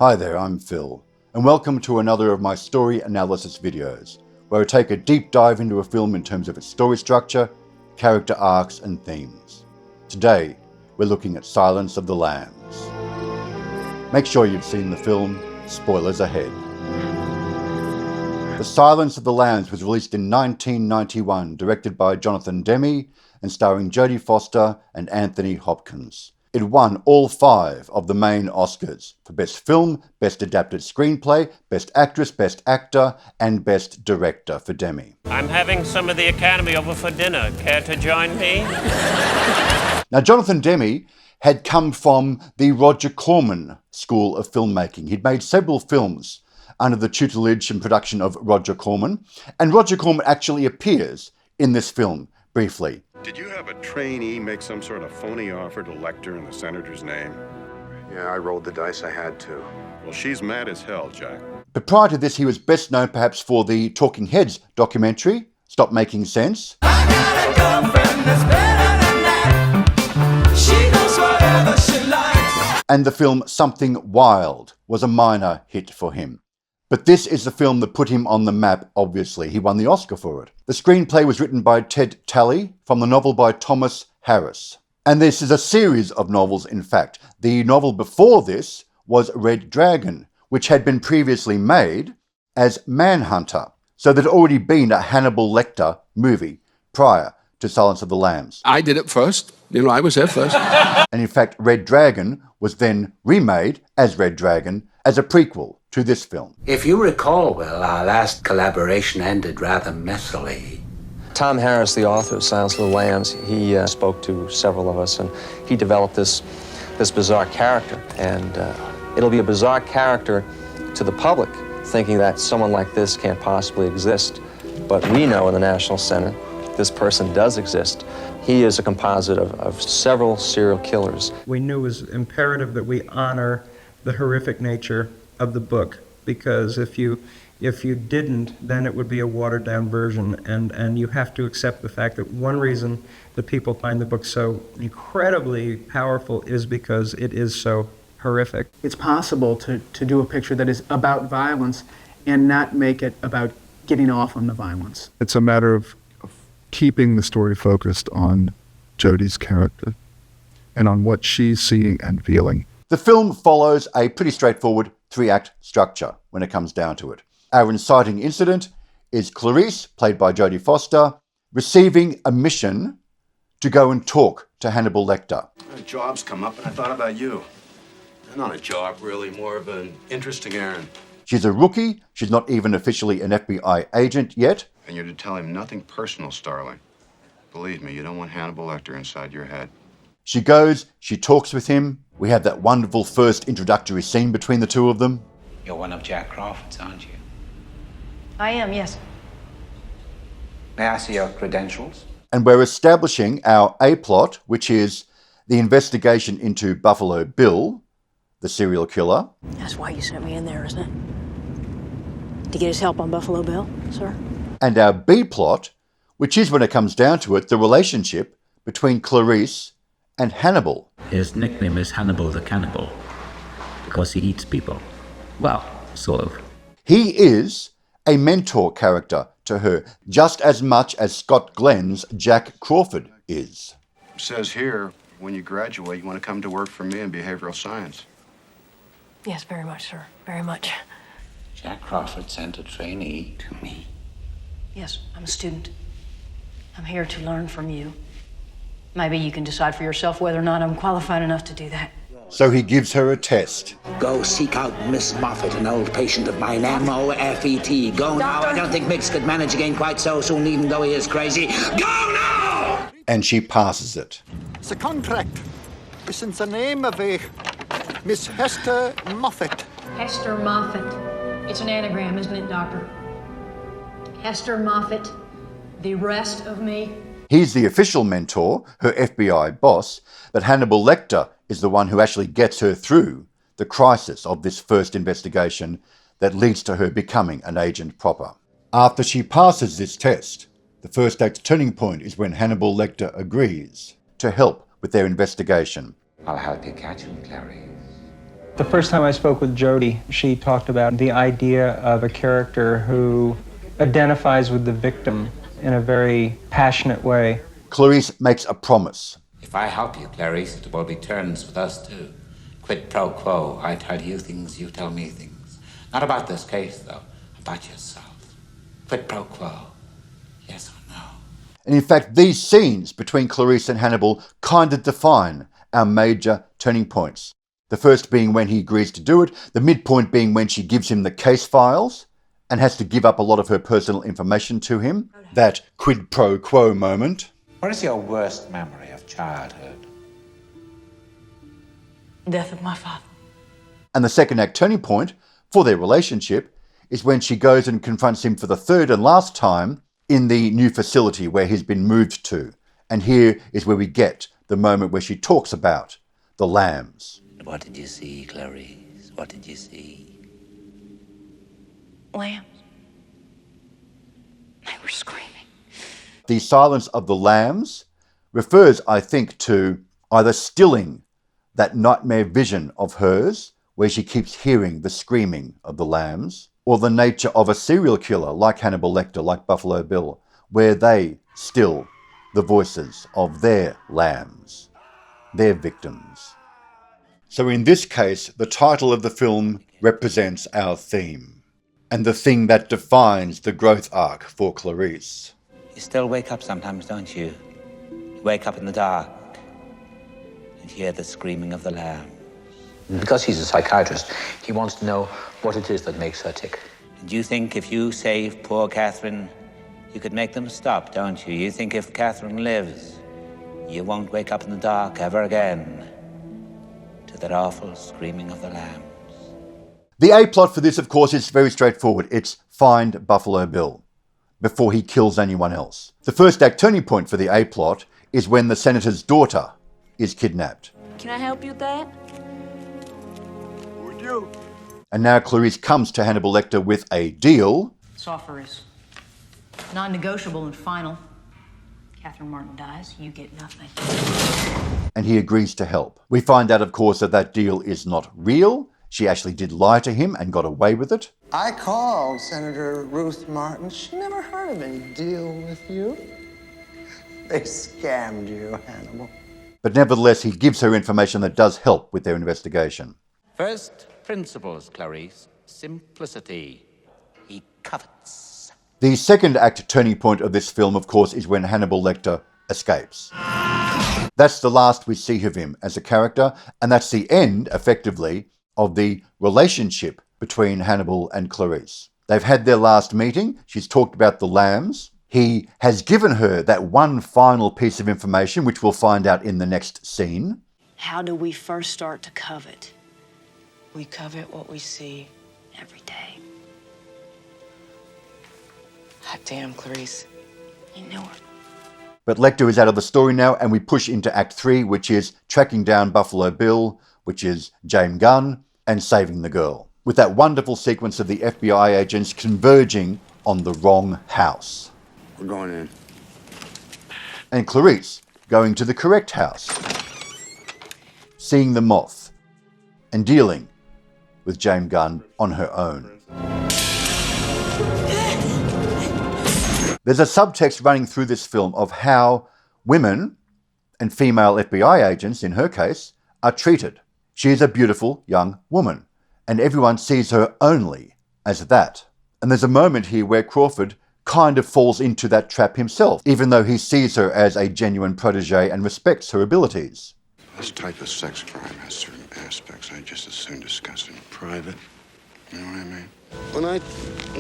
Hi there, I'm Phil, and welcome to another of my story analysis videos, where I take a deep dive into a film in terms of its story structure, character arcs, and themes. Today, we're looking at Silence of the Lambs. Make sure you've seen the film, spoilers ahead. The Silence of the Lambs was released in 1991, directed by Jonathan Demme and starring Jodie Foster and Anthony Hopkins. It won all 5 of the main Oscars for Best Film, Best Adapted Screenplay, Best Actress, Best Actor, and Best Director for Demme. I'm having some of the Academy over for dinner. Care to join me? Now, Jonathan Demme had come from the Roger Corman School of Filmmaking. He'd made several films under the tutelage and production of Roger Corman, and Roger Corman actually appears in this film briefly. Did you have a trainee make some sort of phony offer to Lecter in the senator's name? Yeah, I rolled the dice. I had to. Well, she's mad as hell, Jack. But prior to this, he was best known perhaps for the Talking Heads documentary, Stop Making Sense. I got a girlfriend that's better than that. She knows whatever she likes. And the film Something Wild was a minor hit for him. But this is the film that put him on the map, obviously. He won the Oscar for it. The screenplay was written by Ted Talley from the novel by Thomas Harris. And this is a series of novels, in fact. The novel before this was Red Dragon, which had been previously made as Manhunter. So there'd already been a Hannibal Lecter movie prior to Silence of the Lambs. I did it first. I was there first. And in fact, Red Dragon was then remade as Red Dragon as a prequel to this film. If you recall, Will, our last collaboration ended rather messily. Tom Harris, the author of Silence of the Lambs, he spoke to several of us, and he developed this bizarre character. And it'll be a bizarre character to the public, thinking that someone like this can't possibly exist. But we know in the National Center, this person does exist. He is a composite of several serial killers. We knew it was imperative that we honor the horrific nature of the book, because if you didn't, then it would be a watered-down version, and you have to accept the fact that one reason that people find the book so incredibly powerful is because it is so horrific. It's possible to do a picture that is about violence and not make it about getting off on the violence. It's a matter of keeping the story focused on Jodie's character and on what she's seeing and feeling. The film follows a pretty straightforward 3-act structure when it comes down to it. Our inciting incident is Clarice, played by Jodie Foster, receiving a mission to go and talk to Hannibal Lecter. A job's come up, and I thought about you. Not a job, really, more of an interesting errand. She's a rookie. She's not even officially an FBI agent yet. And you're to tell him nothing personal, Starling. Believe me, you don't want Hannibal Lecter inside your head. She goes, she talks with him. We have that wonderful first introductory scene between the two of them. You're one of Jack Crawford's, aren't you? I am, yes. May I see your credentials? And we're establishing our A-plot, which is the investigation into Buffalo Bill, the serial killer. That's why you sent me in there, isn't it? To get his help on Buffalo Bill, sir? And our B-plot, which is, when it comes down to it, the relationship between Clarice and Hannibal. His nickname is Hannibal the Cannibal because he eats people. Well, sort of. He is a mentor character to her, just as much as Scott Glenn's Jack Crawford is. It says here, when you graduate, you want to come to work for me in behavioral science. Yes, very much, sir. Very much. Jack Crawford sent a trainee to me. Yes, I'm a student. I'm here to learn from you. Maybe you can decide for yourself whether or not I'm qualified enough to do that. So he gives her a test. Go seek out Miss Moffat, an old patient of mine, M-O-F-E-T. Go now. I don't think Mix could manage again quite so soon, even though he is crazy. Go now! And she passes it. It's a contract. It's in the name of a Miss Hester Moffat. Hester Moffat. It's an anagram, isn't it, Doctor? Hester Moffat. The rest of me. He's the official mentor, her FBI boss, but Hannibal Lecter is the one who actually gets her through the crisis of this first investigation that leads to her becoming an agent proper. After she passes this test, the first act turning point is when Hannibal Lecter agrees to help with their investigation. I'll help you catch him, Clarice. The first time I spoke with Jodie, she talked about the idea of a character who identifies with the victim in a very passionate way. Clarice makes a promise. If I help you, Clarice, it will be turns with us too. Quid pro quo. I tell you things, you tell me things. Not about this case, though. About yourself. Quid pro quo. Yes or no? And in fact, these scenes between Clarice and Hannibal kind of define our major turning points. The first being when he agrees to do it, the midpoint being when she gives him the case files and has to give up a lot of her personal information to him. That quid pro quo moment. What is your worst memory of childhood? Death of my father. And the second act turning point for their relationship is when she goes and confronts him for the third and last time in the new facility where he's been moved to. And here is where we get the moment where she talks about the lambs. What did you see, Clarice? What did you see? Lambs. They were screaming. The silence of the lambs refers, I think, to either stilling that nightmare vision of hers where she keeps hearing the screaming of the lambs, or the nature of a serial killer like Hannibal Lecter, like Buffalo Bill, where they still the voices of their lambs, their victims. So in this case, the title of the film represents our theme, and the thing that defines the growth arc for Clarice. You still wake up sometimes, don't you? You wake up in the dark and hear the screaming of the lamb. Because he's a psychiatrist, he wants to know what it is that makes her tick. And you think if you save poor Catherine, you could make them stop, don't you? You think if Catherine lives, you won't wake up in the dark ever again to that awful screaming of the lambs. The A-plot for this, of course, is very straightforward. It's find Buffalo Bill before he kills anyone else. The first act turning point for the A-plot is when the senator's daughter is kidnapped. Can I help you with that? Would you? And now Clarice comes to Hannibal Lecter with a deal. This offer is non-negotiable and final. Catherine Martin dies, you get nothing. And he agrees to help. We find out, of course, that that deal is not real. She actually did lie to him and got away with it. I called Senator Ruth Martin. She never heard of any deal with you. They scammed you, Hannibal. But nevertheless, he gives her information that does help with their investigation. First principles, Clarice. Simplicity. He covets. The second act turning point of this film, of course, is when Hannibal Lecter escapes. That's the last we see of him as a character, and that's the end, effectively, of the relationship between Hannibal and Clarice. They've had their last meeting. She's talked about the lambs. He has given her that one final piece of information, which we'll find out in the next scene. How do we first start to covet? We covet what we see every day. Hot damn, Clarice. You knew her. But Lecter is out of the story now, and we push into Act 3, which is tracking down Buffalo Bill, which is James Gunn, and saving the girl, with that wonderful sequence of the FBI agents converging on the wrong house. We're going in. And Clarice going to the correct house, seeing the moth, and dealing with James Gunn on her own. There's a subtext running through this film of how women and female FBI agents, in her case, are treated. She is a beautiful young woman, and everyone sees her only as that. And there's a moment here where Crawford kind of falls into that trap himself, even though he sees her as a genuine protege and respects her abilities. This type of sex crime has certain aspects I just as soon discuss in private. You know what I mean? When I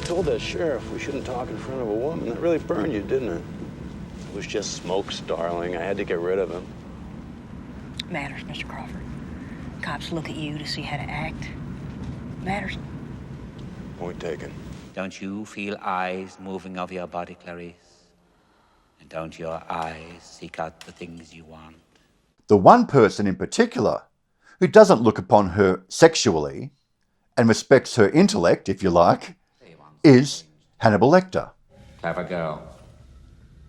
told that sheriff we shouldn't talk in front of a woman, that really burned you, didn't it? It was just smoke, darling. I had to get rid of him. Matters, Mr. Crawford. Cops look at you to see how to act. Matters. Point taken. Don't you feel eyes moving over your body, Clarice? And don't your eyes seek out the things you want? The one person in particular who doesn't look upon her sexually and respects her intellect, if you like, is Hannibal Lecter. Clever girl.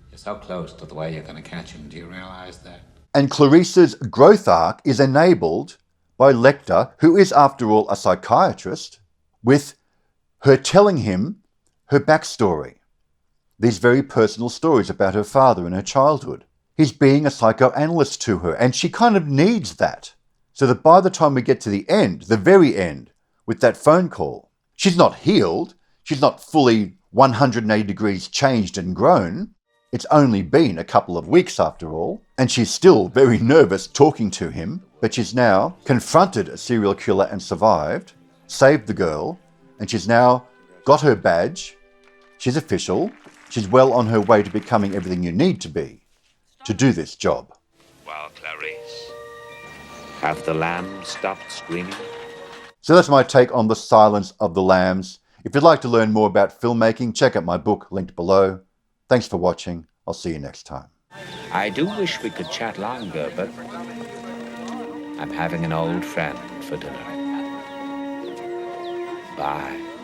You're so close to the way you're going to catch him. Do you realize that? And Clarice's growth arc is enabled by Lecter, who is after all a psychiatrist, with her telling him her backstory. These very personal stories about her father and her childhood. He's being a psychoanalyst to her, and she kind of needs that. So that by the time we get to the end, the very end, with that phone call, she's not healed, she's not fully 180 degrees changed and grown. It's only been a couple of weeks after all, and she's still very nervous talking to him, but she's now confronted a serial killer and survived, saved the girl, and she's now got her badge, she's official, she's well on her way to becoming everything you need to be to do this job. Well, Clarice, have the lambs stopped screaming? So that's my take on The Silence of the Lambs. If you'd like to learn more about filmmaking, check out my book linked below. Thanks for watching. I'll see you next time. I do wish we could chat longer, but I'm having an old friend for dinner. Bye.